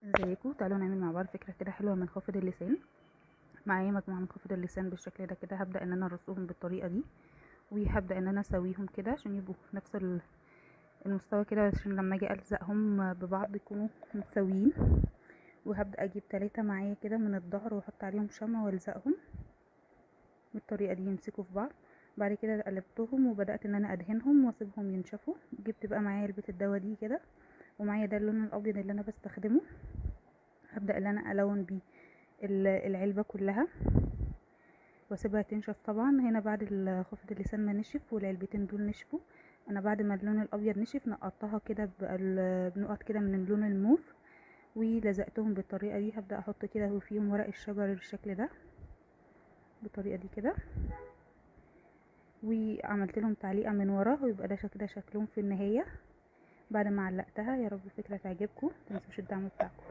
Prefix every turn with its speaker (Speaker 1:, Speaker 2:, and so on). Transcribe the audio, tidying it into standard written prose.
Speaker 1: ازيكم؟ تعالوا نعمل مع بعض فكرة كده حلوة من خافض اللسان. معايا مجموعة من خافض اللسان بالشكل ده كده. هبدأ ان انا ارصهم بالطريقة دي، وهبدأ ان انا اسويهم كده عشان يبقوا في نفس المستوى كده، عشان لما اجي الزقهم ببعض يكونوا متساويين. وهبدأ اجيب 3 معايا كده من الظهر واحط عليهم شمع والزقهم بالطريقة دي يمسكوا في بعض. بعد كده قلبتهم وبدأت ان انا ادهنهم واسيبهم ينشفوا. جبت بقى معايا علبة الدواء دي كده، ومعايا ده اللون الابيض اللي انا بستخدمه. هبدأ ان انا الون بيه العلبة كلها واسيبها تنشف. طبعا هنا بعد خفض اللسان ما نشف والعلبتين دول نشفوا، انا بعد ما اللون الابيض نشف نقطتها كده بنقط كده من اللون الموف ولزقتهم بالطريقة دي. هبدأ احط كده فيهم ورق الشجر بالشكل ده بالطريقة دي كده، وعملت لهم تعليقة من ورا، ويبقى ده كده شكلهم في النهاية بعد ما علقتها. يا رب الفكرة تعجبكم، متنسوش الدعم بتاعكم.